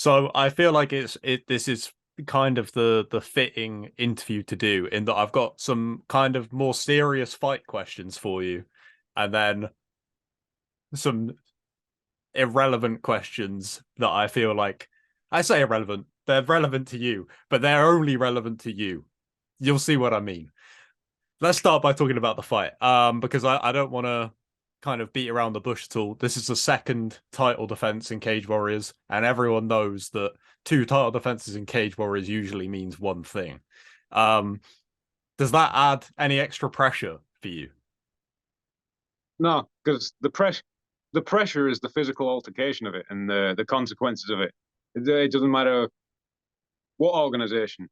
So I feel like this is kind of the fitting interview to do in that I've got some kind of more serious fight questions for you, and then some irrelevant questions that I feel like I say irrelevant. They're relevant to you, but they're only relevant to you. You'll see what I mean. Let's start by talking about the fight. Because I don't want to kind of beat around the bush at all. This is the second title defense in Cage Warriors, and everyone knows that two title defenses in Cage Warriors usually means one thing. Um, does that add any extra pressure for you? No, because the pressure is the physical altercation of it and the consequences of it. It doesn't matter what organization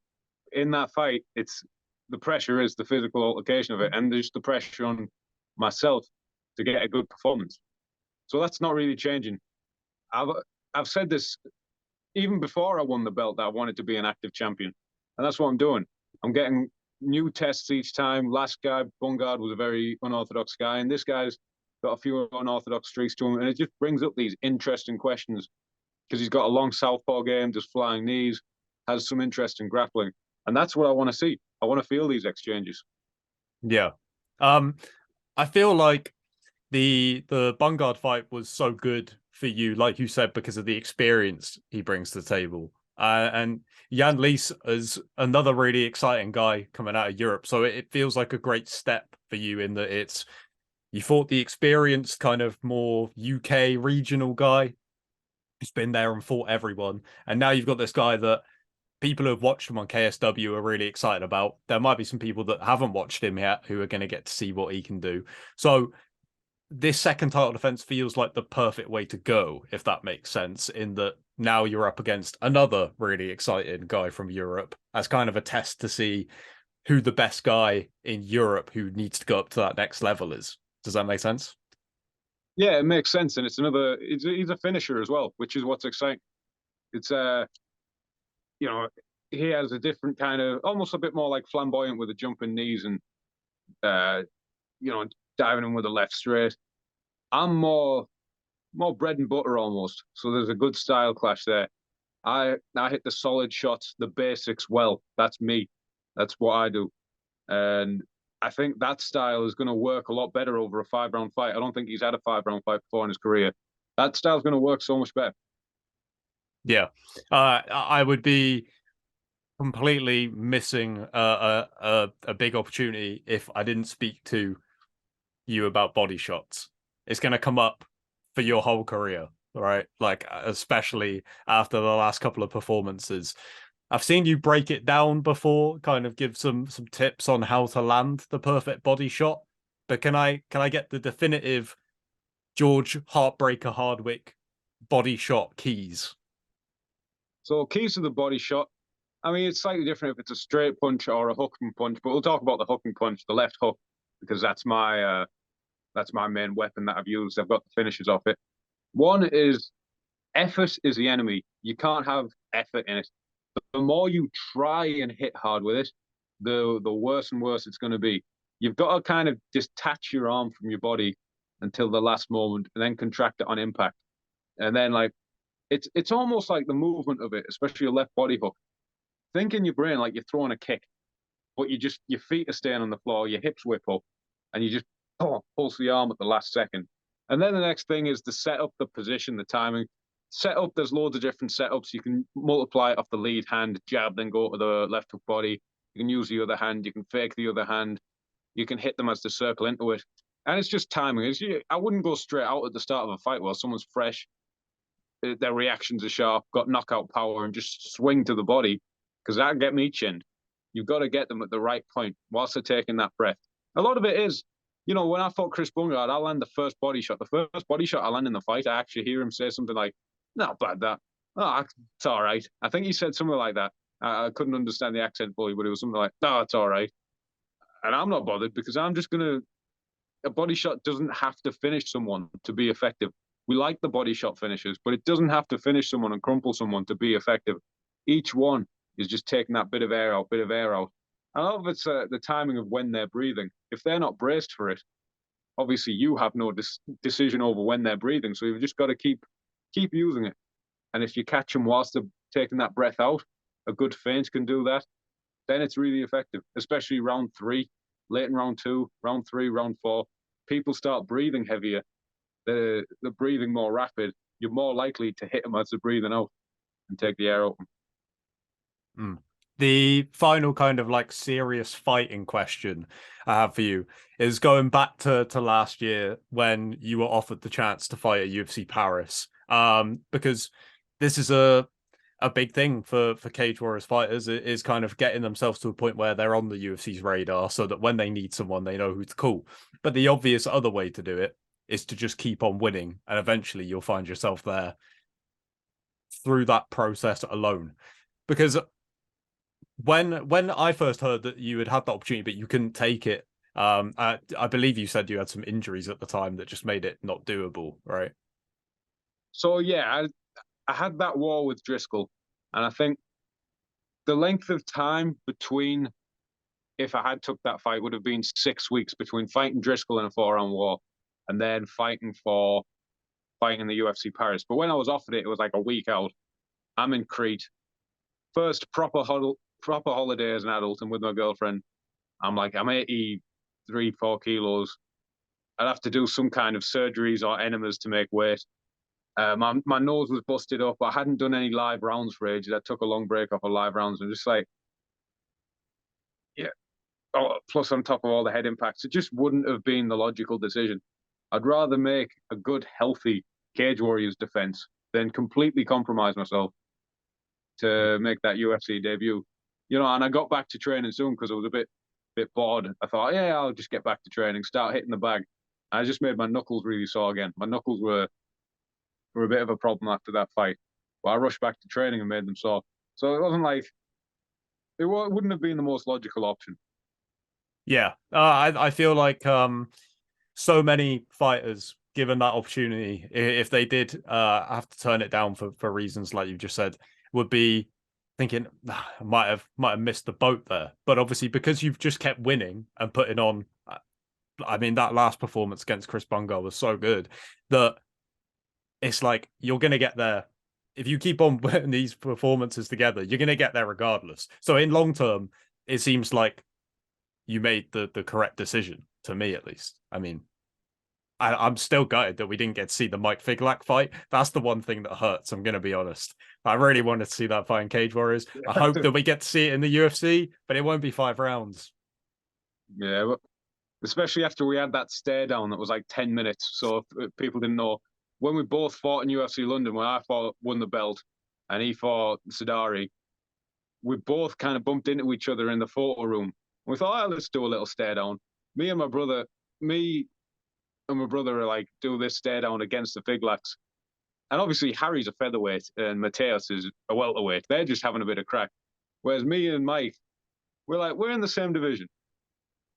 in that fight. It's the pressure is the physical altercation of it, and there's the pressure on myself to get a good performance. So that's not really changing. I've I've said this even before I won the belt that I wanted to be an active champion, and that's what I'm doing. I'm getting new tests each time. Last guy, Bungard, was a very unorthodox guy, and this guy's got a few unorthodox streaks to him, and it just brings up these interesting questions because he's got a long southpaw game, just flying knees, has some interest in grappling, and that's what I want to see. I want to feel these exchanges. Yeah. Um, I feel like the Bungard fight was so good for you, like you said, because of the experience he brings to the table. And Yann Liasse is another really exciting guy coming out of Europe. So it feels like a great step for you in that it's you fought the experienced kind of more UK regional guy who's been there and fought everyone. And now you've got this guy that people who have watched him on KSW are really excited about. There might be some people that haven't watched him yet who are going to get to see what he can do. So this second title defense feels like the perfect way to go, if that makes sense, in that now you're up against another really exciting guy from Europe as kind of a test to see who the best guy in Europe who needs to go up to that next level is. Does that make sense? Yeah, it makes sense, and it's another. He's a finisher as well, which is what's exciting. It's you know, he has a different kind of, almost a bit more like flamboyant with the jumping knees and uh, you know, diving in with the left straight. I'm more bread and butter almost. So there's a good style clash there. I hit the solid shots, the basics well. That's me. That's what I do. And I think that style is going to work a lot better over a 5 round fight. I don't think he's had a 5 round fight before in his career. That style's going to work so much better. Yeah. I would be completely missing a big opportunity if I didn't speak to you about body shots. It's going to come up for your whole career, right? Like, especially after the last couple of performances. I've seen you break it down before, kind of give some tips on how to land the perfect body shot. But can I get the definitive George Heartbreaker Hardwick body shot keys? So keys to the body shot. I mean, it's slightly different if it's a straight punch or a hooking punch, but we'll talk about the hooking punch, the left hook, because that's my main weapon that I've used. I've got the finishes off it. One is effort is the enemy. You can't have effort in it. The more you try and hit hard with it, the worse and worse it's going to be. You've got to kind of detach your arm from your body until the last moment, and then contract it on impact. And then like it's almost like the movement of it, especially your left body hook. Think in your brain like you're throwing a kick, but your feet are staying on the floor, your hips whip up, and you just pulse the arm at the last second. And then the next thing is the setup, the position, the timing. Setup, there's loads of different setups. You can multiply it off the lead hand, jab, then go to the left hook body. You can use the other hand. You can fake the other hand. You can hit them as they circle into it. And it's just timing. I wouldn't go straight out at the start of a fight while someone's fresh. Their reactions are sharp, got knockout power, and just swing to the body because that'll get me chinned. You've got to get them at the right point whilst they're taking that breath. A lot of it is, when I fought Chris Bungard, I land the first body shot. The first body shot I land in the fight, I actually hear him say something like, "Not bad, that. Oh, it's all right." I think he said something like that. I couldn't understand the accent fully, but it was something like, "No, it's all right." And I'm not bothered because I'm just going to. A body shot doesn't have to finish someone to be effective. We like the body shot finishes, but it doesn't have to finish someone and crumple someone to be effective. Each one is just taking that bit of air out, bit of air out. And a lot of it's the timing of when they're breathing. If they're not braced for it, obviously you have no decision over when they're breathing. So you've just got to keep using it. And if you catch them whilst they're taking that breath out, a good feint can do that. Then it's really effective, especially round 3, late in round 2, round 3, round 4. People start breathing heavier. The breathing more rapid. You're more likely to hit them as they're breathing out and take the air open. Mm. The final kind of like serious fighting question I have for you is going back to last year when you were offered the chance to fight at UFC Paris. Because this is a big thing for Cage Warriors fighters is kind of getting themselves to a point where they're on the UFC's radar so that when they need someone, they know who to call. But the obvious other way to do it is to just keep on winning, and eventually you'll find yourself there through that process alone. Because when I first heard that you had had the opportunity, but you couldn't take it, I believe you said you had some injuries at the time that just made it not doable, right? So yeah, I had that war with Driscoll, and I think the length of time between if I had took that fight would have been 6 weeks between fighting Driscoll in a 4-round war and then fighting in the UFC Paris. But when I was offered it, it was like a week out. I'm in Crete, first proper holiday as an adult, and with my girlfriend. I'm 83, 4 kilos. I'd have to do some kind of surgeries or enemas to make weight. My nose was busted up. I hadn't done any live rounds for ages. I took a long break off of live rounds and just like, yeah. Oh, plus on top of all the head impacts, it just wouldn't have been the logical decision. I'd rather make a good, healthy Cage Warriors defense than completely compromise myself to make that UFC debut. And I got back to training soon because I was a bit bored. I thought, yeah, I'll just get back to training, start hitting the bag. I just made my knuckles really sore again. My knuckles were a bit of a problem after that fight. But I rushed back to training and made them sore. So it wasn't like wouldn't have been the most logical option. Yeah, I feel like so many fighters given that opportunity, if they did have to turn it down for reasons like you just said, would be thinking I might have missed the boat there. But obviously, because you've just kept winning and putting on, I mean, that last performance against Chris Bungar was so good that it's like you're gonna get there. If you keep on putting these performances together, you're gonna get there regardless. So in long term, it seems like you made the correct decision, to me at least. I mean, I'm still gutted that we didn't get to see the Mike Figlak fight. That's the one thing that hurts. I'm going to be honest. I really wanted to see that fight in Cage Warriors. I hope that we get to see it in the UFC, but it won't be 5 rounds. Yeah, but especially after we had that stare down that was like 10 minutes. So if people didn't know, when we both fought in UFC London, when I won the belt and he fought Sadari, we both kind of bumped into each other in the photo room. We thought, oh, let's do a little stare down. Me and my brother are like, do this stare down against the Figlaks. And obviously, Harry's a featherweight and Mateus is a welterweight. They're just having a bit of crack. Whereas me and Mike, we're in the same division.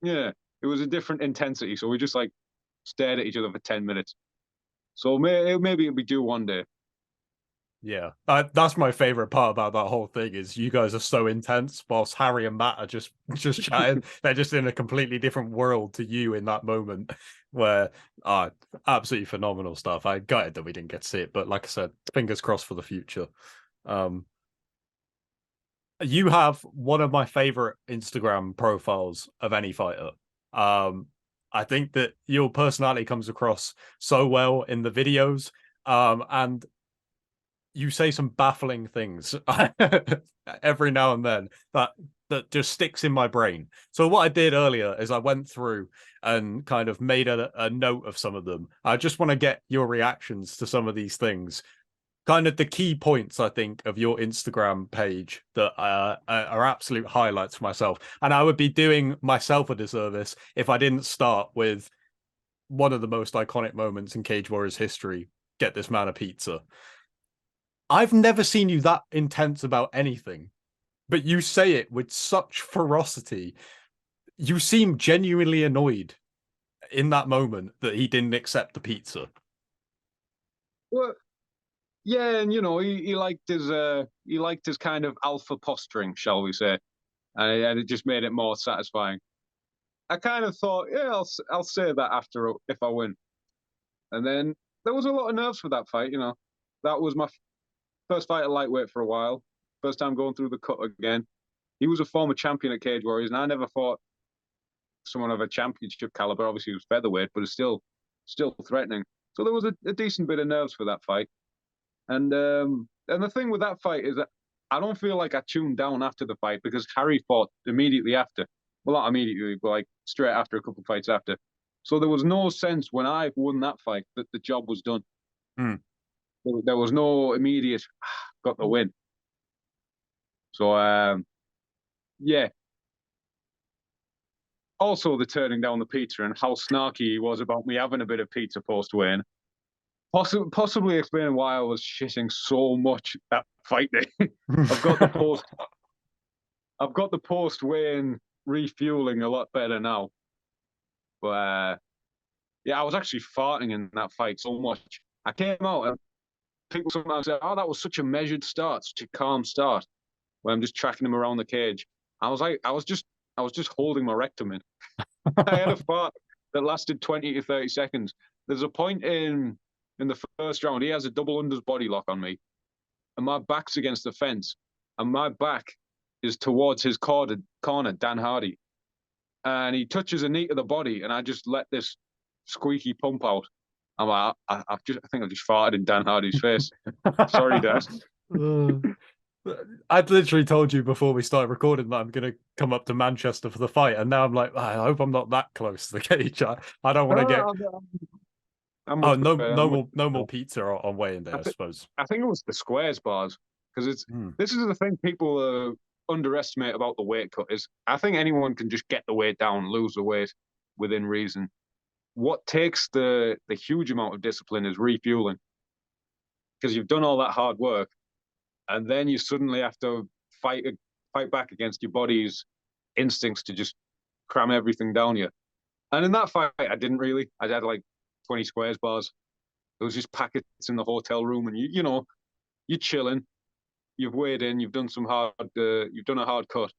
Yeah, it was a different intensity. So we just like stared at each other for 10 minutes. So maybe it'll be due one day. Yeah, that's my favorite part about that whole thing is you guys are so intense, whilst Harry and Matt are just chatting. They're just in a completely different world to you in that moment, where absolutely phenomenal stuff. I gutted that we didn't get to see it, but like I said, fingers crossed for the future. Um, you have one of my favorite Instagram profiles of any fighter. Um, I think that your personality comes across so well in the videos. And you say some baffling things every now and then that just sticks in my brain. So what I did earlier is I went through and kind of made a note of some of them. I just want to get your reactions to some of these things. Kind of the key points, I think, of your Instagram page that are absolute highlights for myself. And I would be doing myself a disservice if I didn't start with one of the most iconic moments in Cage Warriors history. Get this man a pizza. I've never seen you that intense about anything, but you say it with such ferocity. You seem genuinely annoyed in that moment that he didn't accept the pizza. Well, yeah, and he liked his kind of alpha posturing, shall we say, and it just made it more satisfying. I kind of thought, yeah, I'll say that after if I win, and then there was a lot of nerves for that fight. That was first fight at lightweight for a while. First time going through the cut again. He was a former champion at Cage Warriors, and I never fought someone of a championship caliber. Obviously, he was featherweight, but it's still threatening. So there was a decent bit of nerves for that fight. And the thing with that fight is that I don't feel like I tuned down after the fight because Harry fought immediately after. Well, not immediately, but like straight after, a couple of fights after. So there was no sense when I won that fight that the job was done. Hmm. There was no immediate got the win. So yeah. Also, the turning down the pizza and how snarky he was about me having a bit of pizza post win. Possibly explaining why I was shitting so much that fight day. I've got the post. I've got the post weigh-in refueling a lot better now. But yeah, I was actually farting in that fight so much. I came out and people sometimes say, "Oh, that was such a measured start, such a calm start." Where I'm just tracking him around the cage. I was just holding my rectum in. I had a fart that lasted 20 to 30 seconds. There's a point in the first round, he has a double unders body lock on me, and my back's against the fence, and my back is towards his corner, Dan Hardy, and he touches a knee to the body, and I just let this squeaky pump out. I'm like, I think I just farted in Dan Hardy's face. Sorry, Dad. I'd literally told you before we started recording that I'm going to come up to Manchester for the fight, and now I'm like, I hope I'm not that close to the cage. I don't want to get. I'm Oh, much no, better. no more pizza on way in there, I suppose. I think it was the squares bars because this is the thing people underestimate about the weight cut is I think anyone can just get the weight down, lose the weight within reason. What takes the huge amount of discipline is refueling because you've done all that hard work, and then you suddenly have to fight back against your body's instincts to just cram everything down you. And in that fight, I didn't really. I had like 20 squares bars. There was just packets in the hotel room, and you know, you're chilling. You've weighed in. You've done some hard. You've done a hard cut.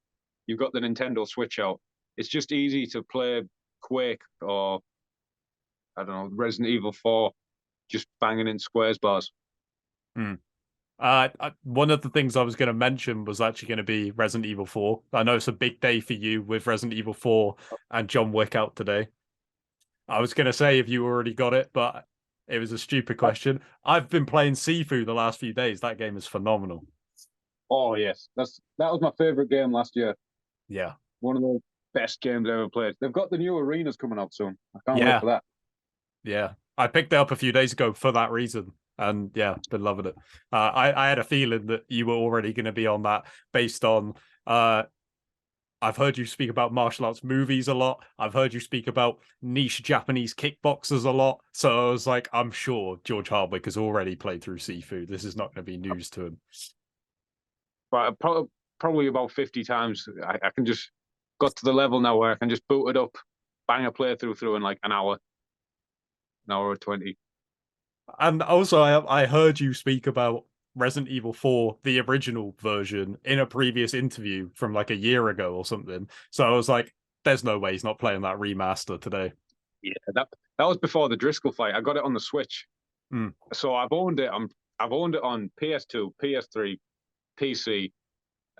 You've got the Nintendo Switch out. It's just easy to play Quake or I don't know Resident Evil 4, just banging in squares bars. Hmm. One of the things I was going to mention was actually going to be Resident Evil 4. I know it's a big day for you with Resident Evil 4 and John Wick out today. I was going to say if you already got it, but it was a stupid question. I've been playing Sifu the last few days. That game is phenomenal. Oh yes, that was my favorite game last year. Yeah, one of the best games I ever played. They've got the new arenas coming out soon. I can't wait yeah, for that. yeah. I picked it up a few days ago for that reason, and yeah, been loving it. I had a feeling that you were already going to be on that based on. I've heard you speak about martial arts movies a lot. I've heard you speak about niche Japanese kickboxers a lot. So I was like, I'm sure George Hardwick has already played through Seafood. This is not going to be news to him. But probably about 50 times. I can just got to the level now where I can just boot it up, bang a playthrough through in like an hour or 20. And also, I heard you speak about Resident Evil 4, the original version, in a previous interview from like a year ago or something. So I was like, there's no way he's not playing that remaster today. Yeah, that was before the Driscoll fight. I got it on the Switch. Mm. So I've owned it on PS2, PS3, PC,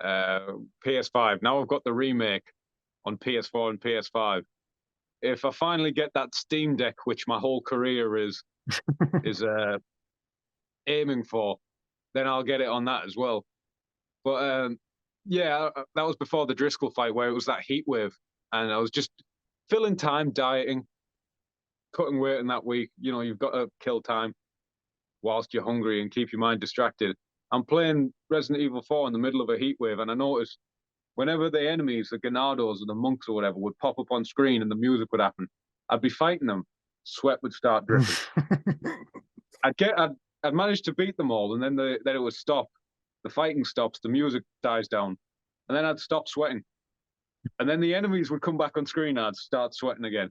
PS5. Now I've got the remake on PS4 and PS5. If I finally get that Steam Deck, which my whole career is aiming for, then I'll get it on that as well. But yeah, that was before the Driscoll fight where it was that heat wave, and I was just filling time, dieting, cutting weight in that week. You know, you've got to kill time whilst you're hungry and keep your mind distracted. I'm playing Resident Evil 4 in the middle of a heat wave, and I noticed whenever the enemies, the Ganados or the monks or whatever, would pop up on screen and the music would happen, I'd be fighting them. Sweat would start dripping. I'd manage to beat them all, and then it would stop. The fighting stops, the music dies down, and then I'd stop sweating. And then the enemies would come back on screen, and I'd start sweating again.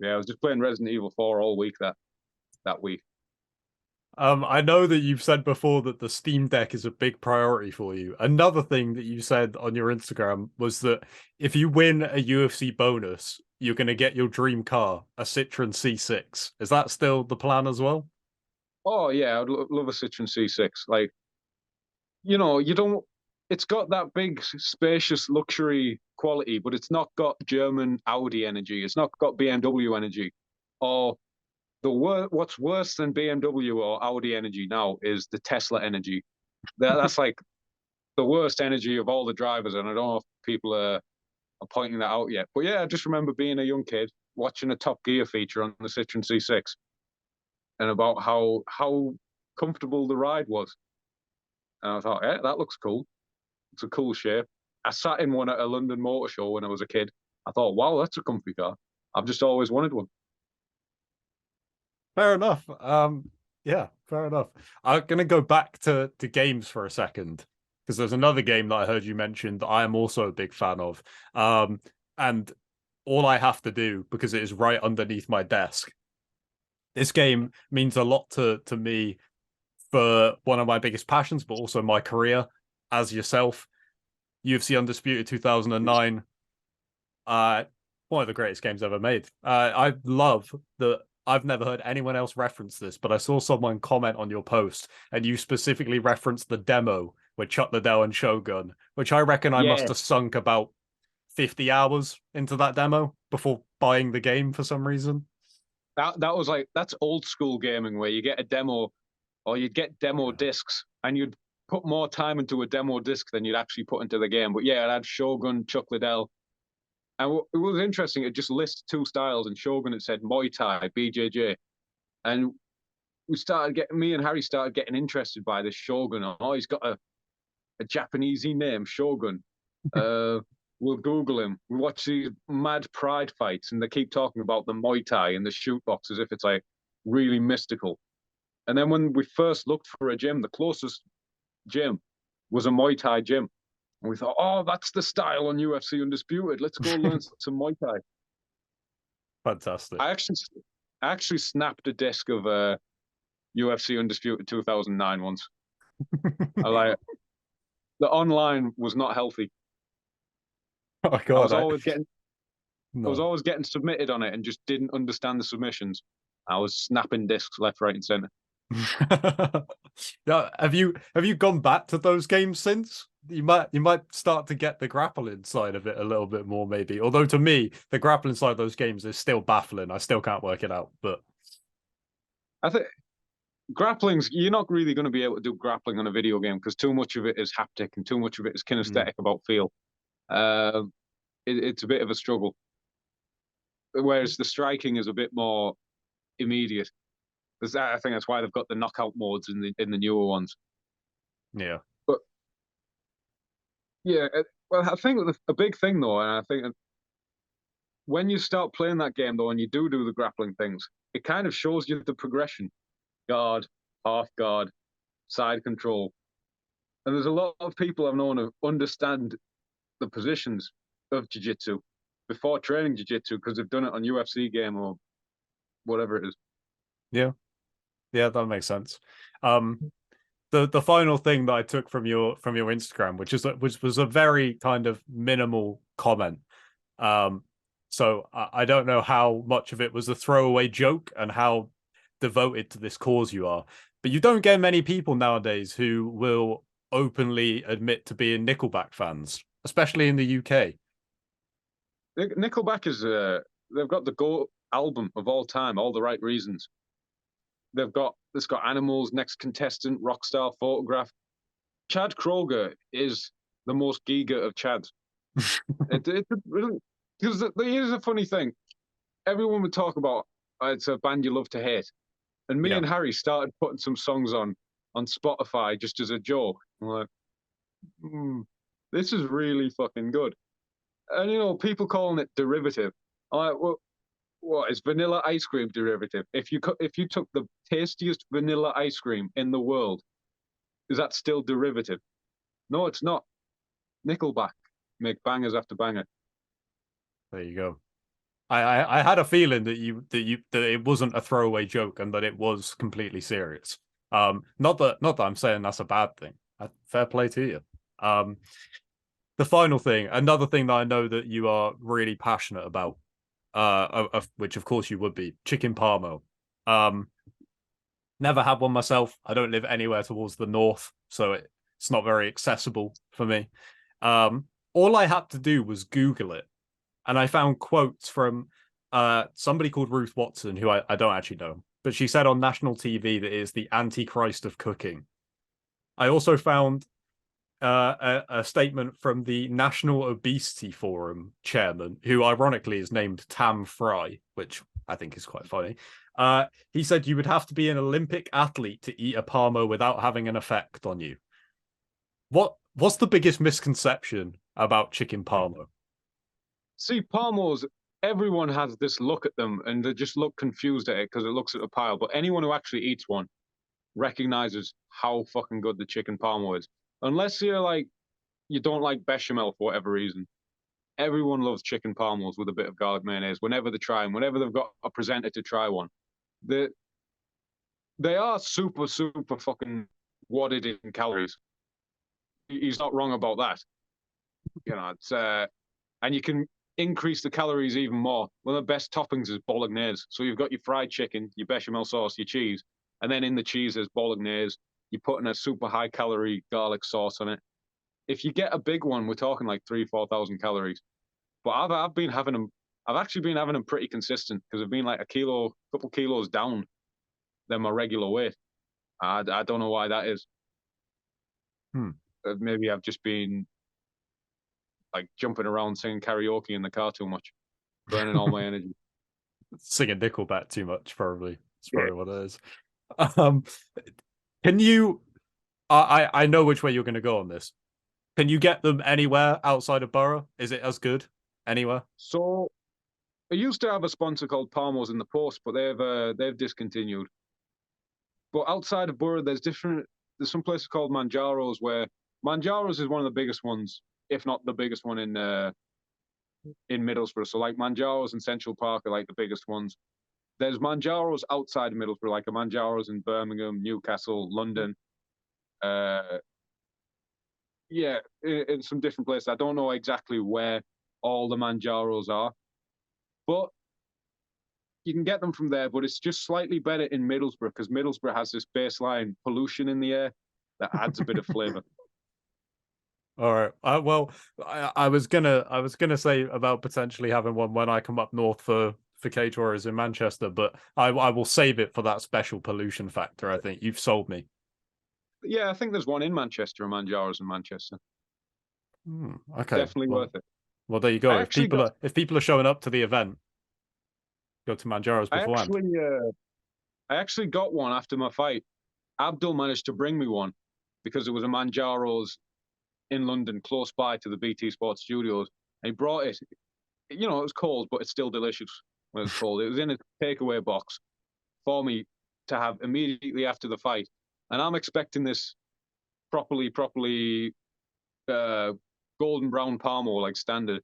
Yeah, I was just playing Resident Evil 4 all week that week. I know that you've said before that the Steam Deck is a big priority for you. Another thing that you said on your Instagram was that if you win a UFC bonus, you're going to get your dream car, a Citroen C6. Is that still the plan as well? Oh yeah, I'd love a Citroen C6. Like, you don't. It's got that big, spacious luxury quality, but it's not got German Audi energy. It's not got BMW energy. Or what's worse than BMW or Audi energy now is the Tesla energy. That's like the worst energy of all the drivers, and I don't know if people are pointing that out yet. But yeah, I just remember being a young kid watching a Top Gear feature on the Citroen C6 and about how comfortable the ride was. And I thought, yeah, that looks cool. It's a cool shape. I sat in one at a London Motor Show when I was a kid. I thought, wow, that's a comfy car. I've just always wanted one. Fair enough. Yeah, fair enough. I'm gonna go back to games for a second because there's another game that I heard you mention that I am also a big fan of. And all I have to do because it is right underneath my desk. This game means a lot to me for one of my biggest passions, but also my career as yourself. UFC Undisputed 2009. Uh, One of the greatest games ever made. I love that. I've never heard anyone else reference this, but I saw someone comment on your post, and you specifically referenced the demo with Chuck Liddell and Shogun, which I reckon I must Yeah, have sunk about 50 hours into that demo before buying the game for some reason. that was like that's old school gaming where you get a demo or you'd get demo Yeah. discs and you'd put more time into a demo disc than you'd actually put into the game. But yeah, it had Shogun, Chuck Liddell, and it was interesting. It just lists two styles, and Shogun it said Muay Thai, BJJ, and me and Harry started getting interested by this Shogun. Oh, he's got a Japanesey name, Shogun. Uh, we'll Google him. We watch these mad pride fights, and they keep talking about the Muay Thai and the shoot box as if it's like really mystical. And then when we first looked for a gym, the closest gym was a Muay Thai gym. And we thought, oh, that's the style on UFC Undisputed. Let's go learn some Muay Thai. Fantastic. I actually, I actually snapped a disc of UFC Undisputed 2009 once. I like the online was not healthy. Oh my I god, was always getting I was no. always getting submitted on it and just didn't understand the submissions. I was snapping discs left, right, and center. Yeah, have you gone back to those games since? You might start to get the grappling side of it a little bit more, maybe. Although to me, the grappling side of those games is still baffling. I still can't work it out. But I think grappling's you're not really going to be able to do grappling on a video game because too much of it is haptic and too much of it is mm, kinesthetic about feel. Uh, it's a bit of a struggle. Whereas the striking is a bit more immediate. I think that's why they've got the knockout modes in the newer ones. yeah, But yeah, well, I think a big thing though, and I think when you start playing that game though, and you do the grappling things, it kind of shows you the progression: guard, half guard, side control. And there's a lot of people I've known who understand the positions of jiu-jitsu before training jiu-jitsu because they've done it on UFC game or whatever it is. yeah, yeah, that makes sense. Um, the final thing that I took from your Instagram, which was a very kind of minimal comment. Um, so I don't know how much of it was a throwaway joke and how devoted to this cause you are, but you don't get many people nowadays who will openly admit to being Nickelback fans, especially in the UK. Nickelback is they've got the GOAT album of all time, all the right reasons. It's got Animals, Next Contestant, Rockstar Photograph. Chad Kroger is the most giga of Chads. It's really because here's a funny thing. Everyone would talk about it's a band you love to hate, and me Yeah, and Harry started putting some songs on Spotify just as a joke. I'm like, hmm, this is really fucking good. And people calling it derivative. I'm like, well, what is vanilla ice cream derivative? If you took the tastiest vanilla ice cream in the world, is that still derivative? No, it's not. Nickelback make bangers after banger. there you go. I had a feeling that it wasn't a throwaway joke and that it was completely serious. Not that I'm saying that's a bad thing. Fair play to you. Um, the final thing, another thing that I know that you are really passionate about, which of course you would be, chicken parmo. Um, Never had one myself. I don't live anywhere towards the north, so it's not very accessible for me. All I had to do was Google it, and I found quotes from somebody called Ruth Watson, who I don't actually know, but she said on national TV that it is the Antichrist of cooking. I also found a statement from the National Obesity Forum chairman, who ironically is named Tam Fry, which I think is quite funny. He said you would have to be an Olympic athlete to eat a Parmo without having an effect on you. What's the biggest misconception about chicken Parmo? See, Parmos, everyone has this look at them and they just look confused at it because it looks at a pile. But anyone who actually eats one recognizes how fucking good the chicken Parmo is. Unless you're like, you don't like bechamel for whatever reason. Everyone loves chicken Parmos with a bit of garlic mayonnaise whenever they try them, whenever they've got a presenter to try one. They, they are super, super fucking wadded in calories. He's not wrong about that. You know, it's and you can increase the calories even more. One of the best toppings is bolognese. So you've got your fried chicken, your bechamel sauce, your cheese, and then in the cheese there's bolognese. You're putting a super high calorie garlic sauce on it. If you get a big one, we're talking like 3,000-4,000 calories. But I've been having them. I've actually been having them pretty consistent because I've been like couple kilos down than my regular weight. I don't know why that is. Hmm. Maybe I've just been like jumping around singing karaoke in the car too much, burning all my energy. Singing Nickelback too much, probably. It's Yeah. probably what it is. Um, can you? I know which way you're going to go on this. Can you get them anywhere outside of Borough? Is it as good anywhere? So I used to have a sponsor called Parmo's in the Post, but they've discontinued. But outside of Borough, there's some places called Manjaro's where Manjaro's is one of the biggest ones, if not the biggest one in Middlesbrough. So like Manjaro's and Central Park are like the biggest ones. There's Manjaro's outside of Middlesbrough, like a Manjaro's in Birmingham, Newcastle, London. Uh, yeah, in some different places. I don't know exactly where all the Manjaros are, but you can get them from there. But it's just slightly better in Middlesbrough because Middlesbrough has this baseline pollution in the air that adds a bit of flavour. All right. Well, I was gonna say about potentially having one when I come up north for Cage Warriors in Manchester, but I will save it for that special pollution factor. I think you've sold me. Yeah, I think there's one in Manchester, a Manjaros in Manchester. Okay. Definitely Well, worth it. there you I go. actually got, If people are showing up to the event, go to Manjaro's I beforehand. actually, I actually got one after my fight. Abdul managed to bring me one because it was a Manjaros in London, close by to the BT Sports Studios. And he brought it. You know, it was cold, but it's still delicious when it's cold. It was in a takeaway box for me to have immediately after the fight. And I'm expecting this properly uh, golden brown Parmo, like standard.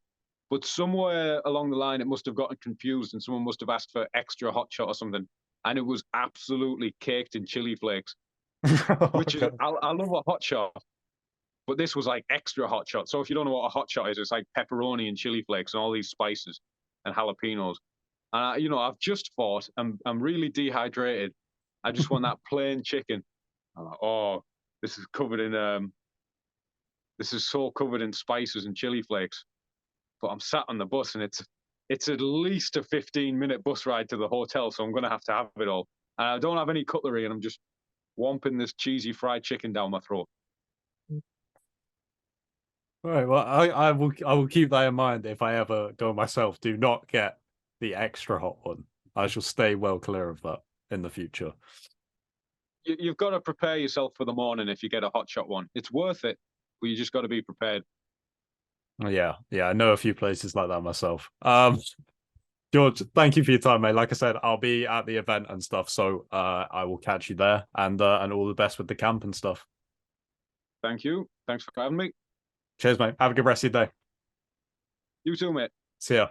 But somewhere along the line, it must have gotten confused and someone must have asked for extra hot shot or something. And it was absolutely caked in chili flakes, which is, Okay. I love a hot shot, but this was like extra hot shot. So if you don't know what a hot shot is, it's like pepperoni and chili flakes and all these spices and jalapenos. And you know, I've just fought. I'm really dehydrated. I just want that plain chicken. I'm like, oh, this is covered in this is so covered in spices and chili flakes. But I'm sat on the bus and it's at least a 15-minute bus ride to the hotel, so I'm gonna have to have it all. And I don't have any cutlery, and I'm just womping this cheesy fried chicken down my throat. All right. Well, I will keep that in mind if I ever go myself. Do not get the extra hot one. I shall stay well clear of that in the future. You've got to prepare yourself for the morning if you get a hot shot one. It's worth it, but you just got to be prepared. Yeah, I know a few places like that myself. George, thank you for your time, mate. Like I said, I'll be at the event and stuff, so I will catch you there, and all the best with the camp and stuff. Thank you. Thanks for having me. Cheers, mate. Have a good rest of your day. You too, mate. See ya.